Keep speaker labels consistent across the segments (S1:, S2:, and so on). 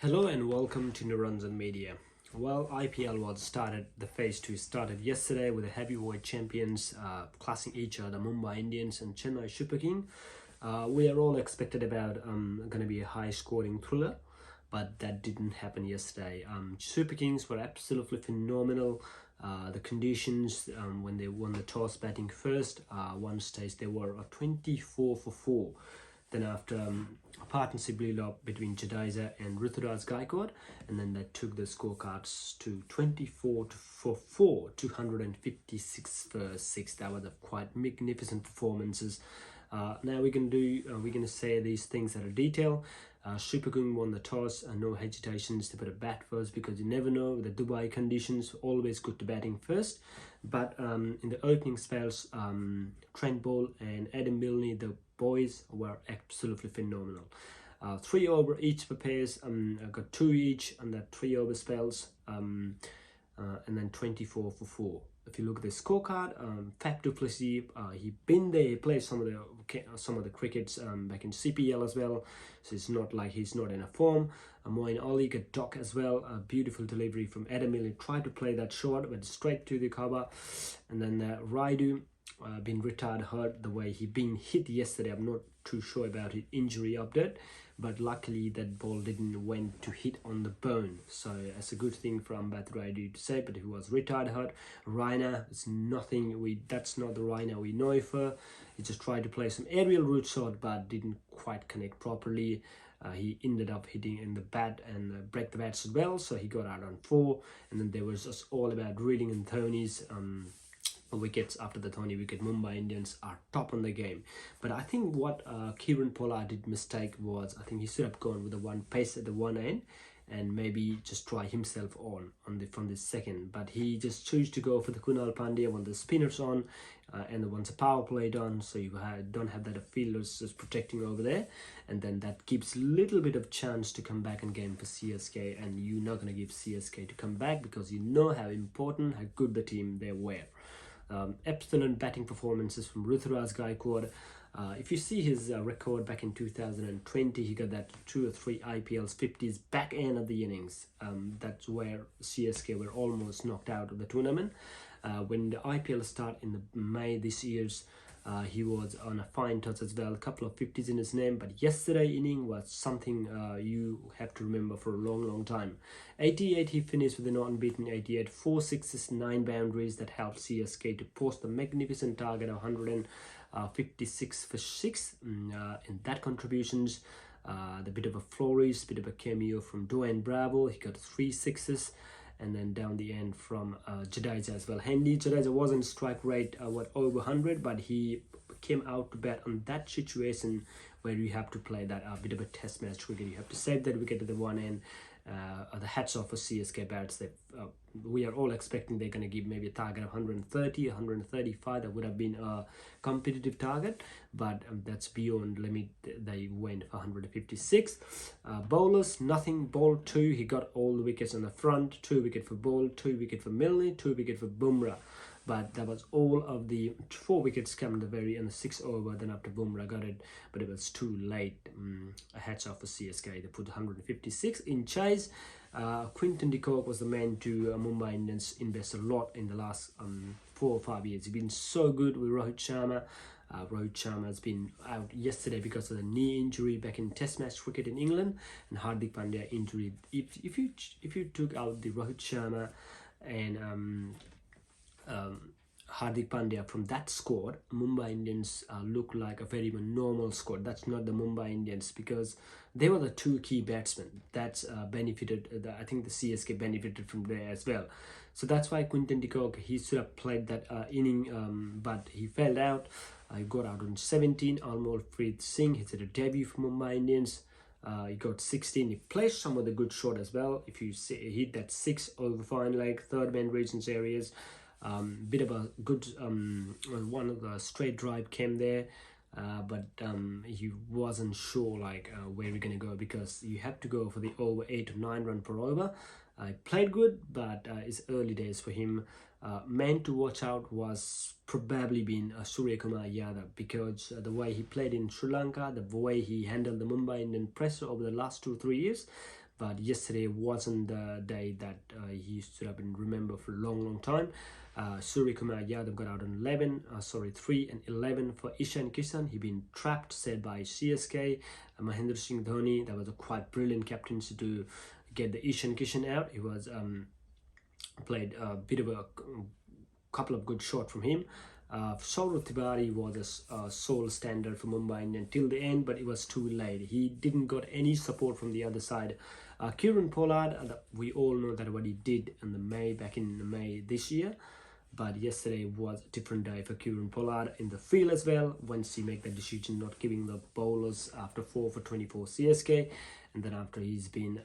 S1: Hello and welcome to Niranjan Media. Well, IPL was started, the phase 2 started yesterday with the heavyweight champions clashing each other, Mumbai Indians and Chennai Super King. We are all expected about going to be a high scoring thriller, but that didn't happen yesterday. Super Kings were absolutely phenomenal. The conditions when they won the toss batting first, one stage they were 24 for 4. Then after a partnership lead up between Jadeja and Ruturaj, and then that took the scorecards to 24 for 4, 256 for 6. That was a quite magnificent performances. Now we're gonna say these things at a detail. Super King won the toss, no hesitations to put a bat first because you never know with the Dubai conditions. Always good to batting first, but in the opening spells, Trent Bolt and Adam Milne, the boys were absolutely phenomenal. 3 over each per pairs. Got 2 each on that 3 over spells, and then 24 for 4. If you look at the scorecard, Fab du Plessis, he been there, he played some of the crickets back in CPL as well, so it's not like he's not in a form. Moeen Ali got Doc as well, a beautiful delivery from Adam Milne, tried to play that shot, but straight to the cover. And then Raidu, been retired hurt the way he been hit yesterday. I'm not too sure about his injury update, but luckily that ball didn't went to hit on the bone, so that's a good thing from Raidu to say. But he was retired hurt. Raina is nothing, that's not the Raina we know for. He just tried to play some aerial root shot but didn't quite connect properly. He ended up hitting in the bat and break the bats as well, so he got out on 4. And then there was just all about Reading and Dhoni's wickets. After the Dhoni wicket, Mumbai Indians are top on the game. But I think what Kieran Pollard did mistake was, I think he should have gone with the one pace at the one end and maybe just try himself from the second. But he just chose to go for the Kunal Pandya when the spinners on, and once a power play done, so you don't have that fielders just protecting over there, and then that gives a little bit of chance to come back in game for CSK. And you're not going to give CSK to come back because you know how important, how good the team they were. Excellent batting performances from Ruturaj. If you see his record back in 2020, he got that 2 or 3 IPLs 50s back end of the innings. That's where CSK were almost knocked out of the tournament. When the IPL start in the May this year's, he was on a fine touch as well, a couple of 50s in his name. But yesterday inning was something you have to remember for a long time. 88, he finished with an unbeaten 88, 4 sixes, 9 boundaries. That helped CSK to post a magnificent target of 156 for 6 in that contributions. The bit of a Flores, bit of a cameo from Dwayne Bravo. He got 3 sixes. And then down the end from Jadeja as well. Handy Jadeja wasn't strike rate over 100, but he came out to bat on that situation where you have to play that bit of a test match cricket. You have to save that wicket at the one end. The hats off for CSK bats. That we are all expecting they're going to give maybe a target of 130, 135. That would have been a competitive target, but that's beyond limit. They went for 156. Bowlers, nothing. Bolt 2, he got all the wickets on the front. 2 wicket for Bolt, 2 wicket for Milne, 2 wicket for Bumrah. But that was all of the 4 wickets come in the very end, the 6 over. Then after Bumrah got it, but it was too late. A hats off for CSK. They put 156 in chase. Quinton de Kock was the man to Mumbai Indians invest a lot in the last 4 or 5 years. He's been so good with Rohit Sharma. Rohit Sharma has been out yesterday because of the knee injury back in Test match cricket in England, and Hardik Pandya injury. If you took out the Rohit Sharma and Hardik Pandya from that squad, Mumbai Indians look like a very normal squad. That's not the Mumbai Indians because they were the 2 key batsmen. That's benefited. I think the CSK benefited from there as well. So that's why Quinton de Kock, he should have played that inning, but he fell out. He got out on 17. Almolpreet Singh, he did a debut for Mumbai Indians. He got 16. He played some of the good shot as well. If you see, he hit that 6 over fine leg, third man regions areas. Bit of a good one of the straight drive came there, but he wasn't sure where we're gonna go because you have to go for the over 8 or 9 run per over. Played good, but it's early days for him. Man to watch out was probably been Surya Kumar Yadav because the way he played in Sri Lanka, the way he handled the Mumbai Indian pressure over the last 2-3 years. but yesterday wasn't the day that he stood up and remember for a long time. Surya Kumar Yadav got out on 3 and 11 for Ishan Kishan. He been trapped, said by CSK. Mahendra Singh Dhoni, that was a quite brilliant captaincy to get the Ishan Kishan out. He was played a bit of a couple of good shots from him. Saurav Tiwari was a sole standard for Mumbai Indians till the end, but it was too late. He didn't got any support from the other side. Kieran Pollard, we all know that what he did in back in May this year, but yesterday was a different day for Kieran Pollard in the field as well. Once he made the decision not giving the bowlers after 4 for 24 CSK, and then after he's been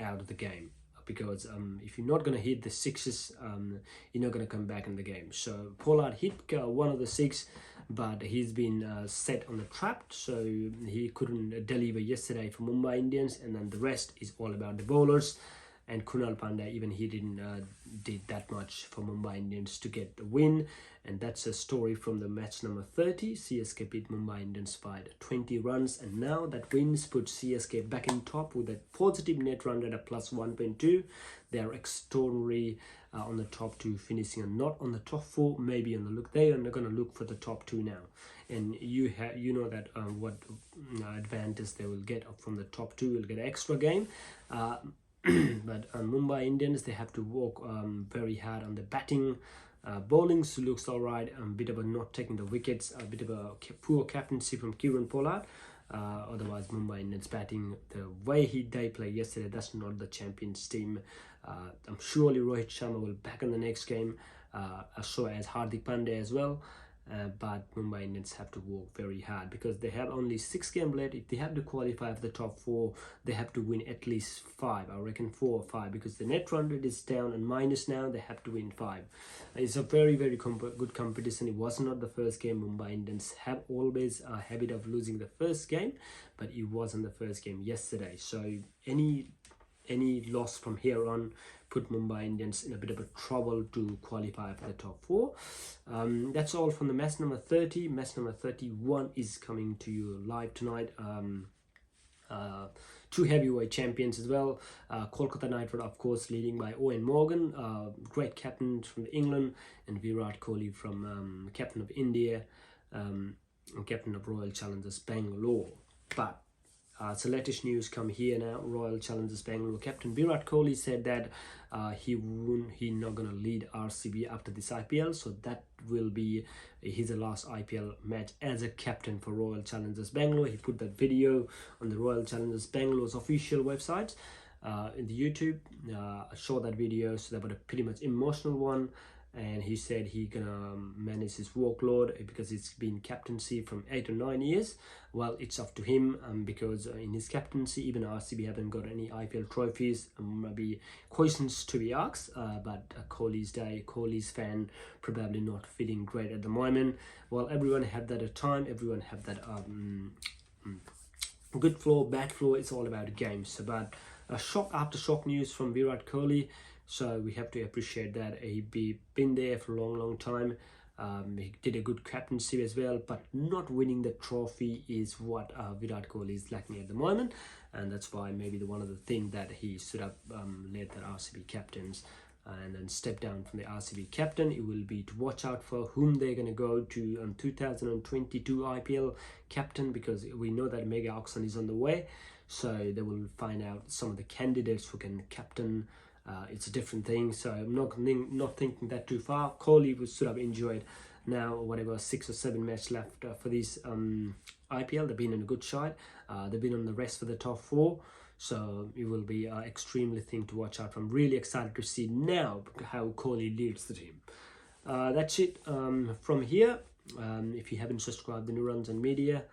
S1: out of the game. Because if you're not going to hit the sixes, you're not going to come back in the game. So Pollard hit one of the six, but he's been set on the trap, so he couldn't deliver yesterday for Mumbai Indians. And then the rest is all about the bowlers. And Kunal Pandey, even he didn't did that much for Mumbai Indians to get the win. And that's a story from the match number 30. CSK beat Mumbai Indians by 20 runs. And now that wins puts CSK back in top with a positive net run rate of plus 1.2. They are extraordinary on the top two, finishing not on the top 4, maybe on the look. They are going to look for the top 2 now. And you know that what advantage they will get from the top 2. Will get an extra game. But Mumbai Indians, they have to work very hard on the batting. Bowling looks alright, a bit of a not taking the wickets, a bit of a poor captaincy from Kieran Pollard. Otherwise, Mumbai Indians batting, the way they played yesterday, that's not the champions team. I'm surely Rohit Sharma will back in the next game, so as Hardik Pandya as well. But Mumbai Indians have to work very hard because they have only 6 games left. If they have to qualify for the top 4, they have to win at least 5. I reckon 4 or 5, because the net run rate is down and minus now. They have to win 5. It's a very, very good competition. It was not the first game. Mumbai Indians have always a habit of losing the first game, but it wasn't the first game yesterday. So any loss from here on put Mumbai Indians in a bit of a trouble to qualify for the top 4. That's all from the match number 30. Match number 31 is coming to you live tonight. 2 heavyweight champions as well. Kolkata Knight Riders, of course, leading by Owen Morgan, great captain from England, and Virat Kohli from captain of India, and captain of Royal Challengers Bangalore. But so latest news come here now. Royal Challengers Bangalore captain Virat Kohli said that he's not going to lead RCB after this IPL, so that will be his last IPL match as a captain for Royal Challengers Bangalore. He put that video on the Royal Challengers Bangalore's official website in the YouTube. I saw that video, so that was a pretty much emotional one. And he said he gonna manage his workload because it's been captaincy from 8 or 9 years. Well, it's up to him because in his captaincy, even RCB haven't got any IPL trophies. Maybe questions to be asked, but Kohli's fan probably not feeling great at the moment. Well, everyone had that at time. Everyone had that good flow, bad flow. It's all about the game. So, but shock after shock news from Virat Kohli. So we have to appreciate that he been there for a long time. He did a good captaincy as well, but not winning the trophy is what Virat Kohli is lacking at the moment, and that's why maybe one of the things that he stood up, led that RCB captains, and then stepped down from the RCB captain. It will be to watch out for whom they're going to go to 2022 IPL captain, because we know that mega auction is on the way. So they will find out some of the candidates who can captain. It's a different thing, so I'm not thinking that too far. Kohli was sort of enjoyed now, whatever 6 or 7 matches left for this IPL. They've been in a good side. They've been on the rest for the top 4, so it will be extremely thing to watch out. I'm really excited to see now how Kohli leads the team. That's it from here. If you haven't subscribed to Niranjan Media,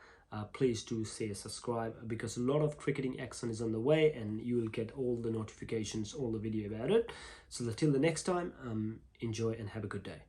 S1: please do say subscribe, because a lot of cricketing action is on the way and you will get all the notifications, all the video about it. So till the next time, enjoy and have a good day.